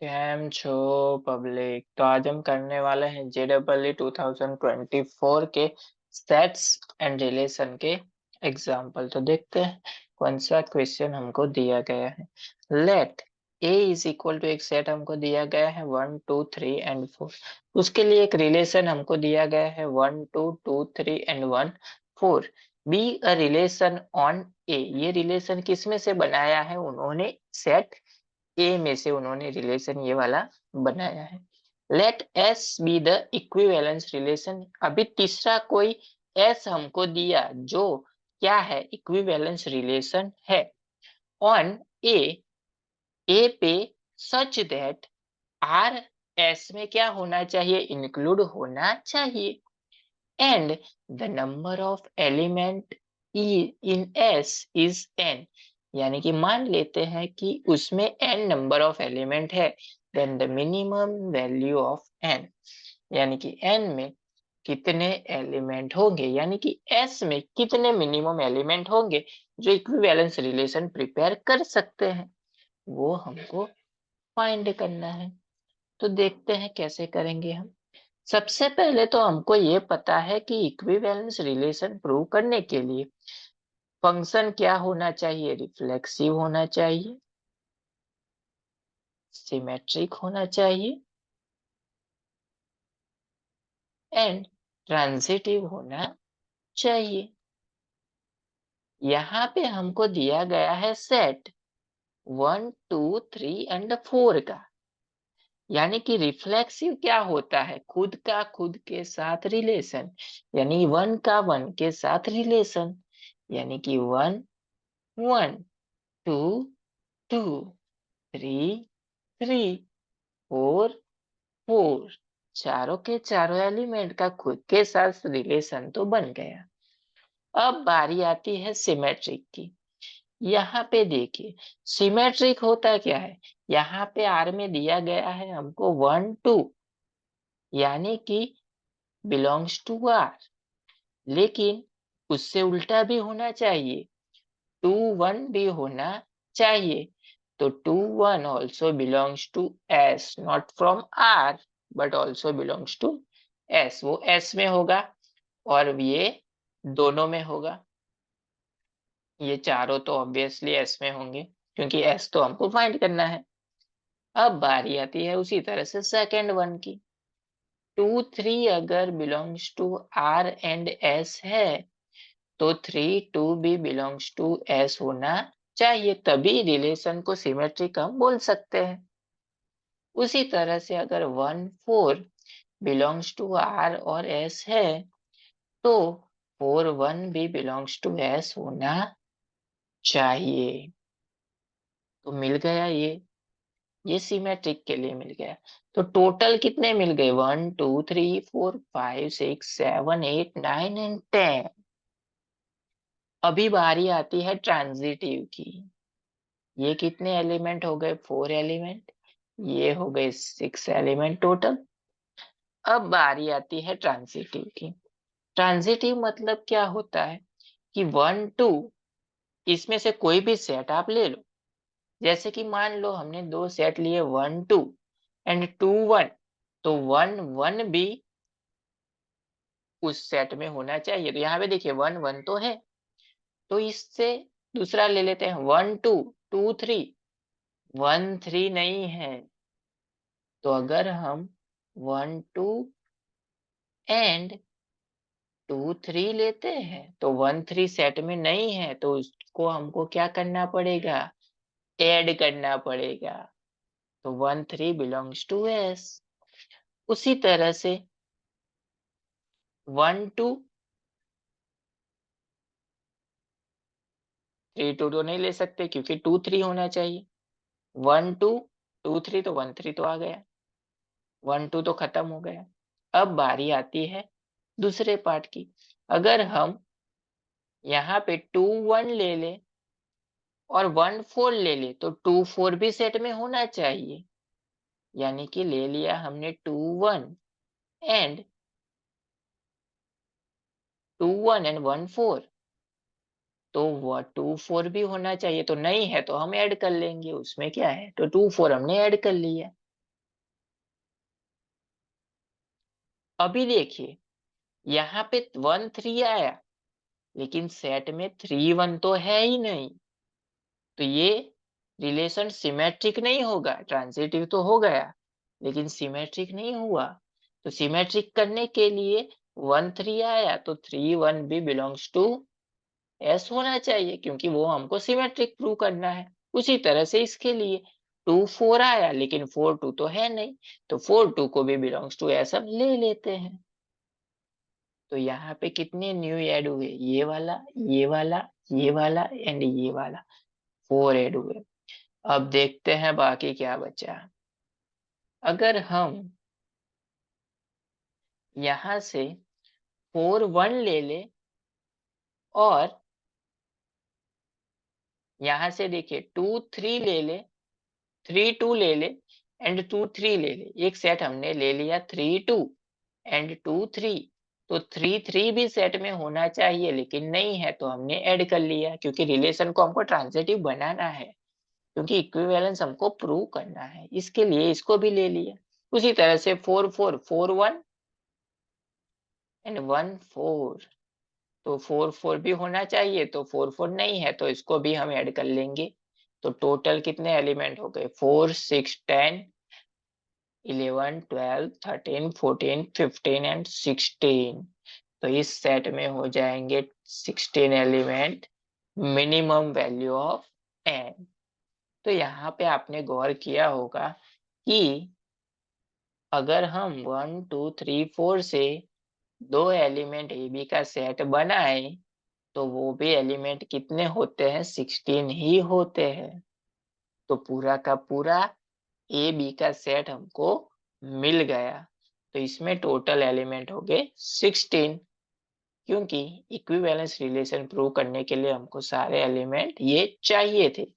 Cam छो public. तो आज हम करने वाले हैं JEE 2024 के सेट्स एंड रिलेशन के एग्जाम्पल। तो देखते हैं कौन सा क्वेश्चन हमको दिया गया है। Let A is equal to, एक सेट हमको दिया गया है 1 2 3 एंड 4। उसके लिए एक रिलेशन हमको दिया गया है 1 2 2 3 and 1 4। Be a relation on A, ये रिलेशन किसमें से बनाया है उन्होंने, सेट ए में से उन्होंने रिलेशन ये वाला बनाया है। Let S be the equivalence relation. अभी तीसरा कोई एस हमको दिया जो क्या है, इक्विवेलेंस रिलेशन है ऑन ए, ए पे, सच दैट आर एस में क्या होना चाहिए, इंक्लूड होना चाहिए, and the number of element in S is N. यानी कि मान लेते हैं कि उसमें एन नंबर ऑफ एलिमेंट है, then the minimum value of N, यानी कि एन में कितने एलिमेंट होंगे, यानी कि एस में कितने मिनिमम एलिमेंट होंगे जो इक्विवेलेंस रिलेशन प्रिपेयर कर सकते हैं, वो हमको फाइंड करना है। तो देखते हैं कैसे करेंगे हम। सबसे पहले तो हमको ये पता है कि इक्विवेलेंस रिलेशन प्रूव करने के लिए फंक्शन क्या होना चाहिए, रिफ्लेक्सिव होना चाहिए, सिमेट्रिक होना चाहिए एंड ट्रांजिटिव होना चाहिए। यहाँ पे हमको दिया गया है सेट 1 2 3 एंड 4 का, यानी कि रिफ्लेक्सिव क्या होता है, खुद का खुद के साथ रिलेशन, यानी 1 का 1 के साथ रिलेशन, यानी कि 1 1 2 2 3 3 4 4, चारों के चारों एलिमेंट का खुद के साथ रिलेशन तो बन गया। अब बारी आती है सिमेट्रिक की। यहाँ पे देखिए सिमेट्रिक होता क्या है, यहाँ पे आर में दिया गया है हमको 1 2, यानी कि बिलोंग्स टू आर, लेकिन उससे उल्टा भी होना चाहिए, 2 1 भी होना चाहिए। तो 2 1 also belongs to S, not from R but also belongs to S, वो S में होगा और ये दोनों में होगा। ये चारों तो ऑब्वियसली S में होंगे क्योंकि S तो हमको फाइंड करना है। अब बारी आती है उसी तरह से सेकेंड वन की। 2 3 अगर belongs to R and S है तो 3 2 भी बिलोंग्स टू S होना चाहिए, तभी रिलेशन को सिमेट्रिक हम बोल सकते हैं। उसी तरह से अगर 1 4 बिलोंग्स टू R और S है तो 4 1 भी बिलोंग्स टू S होना चाहिए। तो मिल गया ये सिमेट्रिक के लिए मिल गया। तो टोटल कितने मिल गए, 1 2 3 4 5 6 7 8 9 एंड 10। अभी बारी आती है ट्रांजिटिव की। ये कितने एलिमेंट हो गए, 4 एलिमेंट, ये हो गए 6 एलिमेंट टोटल। अब बारी आती है ट्रांजिटिव की। ट्रांजिटिव मतलब क्या होता है कि 1 2, इसमें से कोई भी सेट आप ले लो, जैसे कि मान लो हमने दो सेट लिए 1 2 एंड 2 1, तो 1 1 भी उस सेट में होना चाहिए। तो यहाँ पे देखिए 1 1 तो है, तो इससे दूसरा ले लेते हैं 1 2 2 3, 1 3 नहीं है। तो अगर हम 1 2 एंड 2 3 लेते हैं तो 1 3 सेट में नहीं है, तो उसको हमको क्या करना पड़ेगा, ऐड करना पड़ेगा। तो 1 3 बिलोंग्स टू एस। उसी तरह से 1 2 3 2 तो नहीं ले सकते क्योंकि 2 3 होना चाहिए। 1 2 2 3 तो 1 3 तो आ गया, 1 2 तो खत्म हो गया। अब बारी आती है दूसरे पार्ट की। अगर हम यहाँ पे 2 1 ले ले और 1 4 ले ले तो 2 4 भी सेट में होना चाहिए, यानी कि ले लिया हमने 2 1 एंड 2 1 एंड 1 4, तो वह 2 4 भी होना चाहिए। तो नहीं है तो हम ऐड कर लेंगे, उसमें क्या है, तो 2 4 हमने ऐड कर लिया। अभी देखिए, यहाँ पे 1 3 आया, लेकिन सेट में 3 1 तो है ही नहीं। तो ये रिलेशन सिमेट्रिक नहीं होगा, ट्रांजिटिव तो हो गया, लेकिन सिमेट्रिक नहीं हुआ। तो सिमेट्रिक करने के लिए 1 3 आया, तो 3 1 भी बिलोंग्स टू एस होना चाहिए, क्योंकि वो हमको सिमेट्रिक प्रूव करना है। उसी तरह से इसके लिए 2 4 आया, लेकिन 4 2 तो है नहीं, तो 4 2 को भी बिलोंग्स टू एस हम ले लेते हैं। तो यहाँ पे कितने न्यू ऐड हुए? ये वाला, ये वाला, ये वाला एंड ये वाला, 4 ऐड हुए। अब देखते हैं बाकी क्या बचा। अगर हम यहाँ से 4 1 ले ले, और यहाँ से देखिए 2 3 ले ले, 3 2 ले ले एंड 2 3 ले ले। एक सेट हमने ले लिया 3 2 एंड 2 3। तो 3 3 भी सेट में होना चाहिए, लेकिन नहीं है, तो हमने ऐड कर लिया, क्योंकि रिलेशन को हमको ट्रांजिटिव बनाना है, क्योंकि इक्विवेलेंस हमको प्रूव करना है, इसके लिए इसको भी ले लिया। उसी तरह से 4 4 4 1 एंड 1 4। तो 4 4 भी होना चाहिए, तो 4 4 नहीं है, तो इसको भी हम ऐड कर लेंगे। तो टोटल कितने एलिमेंट हो गए? 4 6 10 11 12 13 14 15 एंड 16। तो इस सेट में हो जाएंगे 16 element, minimum value of n। तो यहाँ पे आपने गौर किया होगा कि अगर हम 1 2 3 4 से दो एलिमेंट ए बी का सेट बनाए, तो वो भी एलिमेंट कितने होते हैं? 16 ही होते हैं। तो पूरा का पूरा ए बी का सेट हमको मिल गया। तो इसमें टोटल एलिमेंट हो गए 16, क्योंकि इक्विवेलेंस रिलेशन प्रूव करने के लिए हमको सारे एलिमेंट ये चाहिए थे।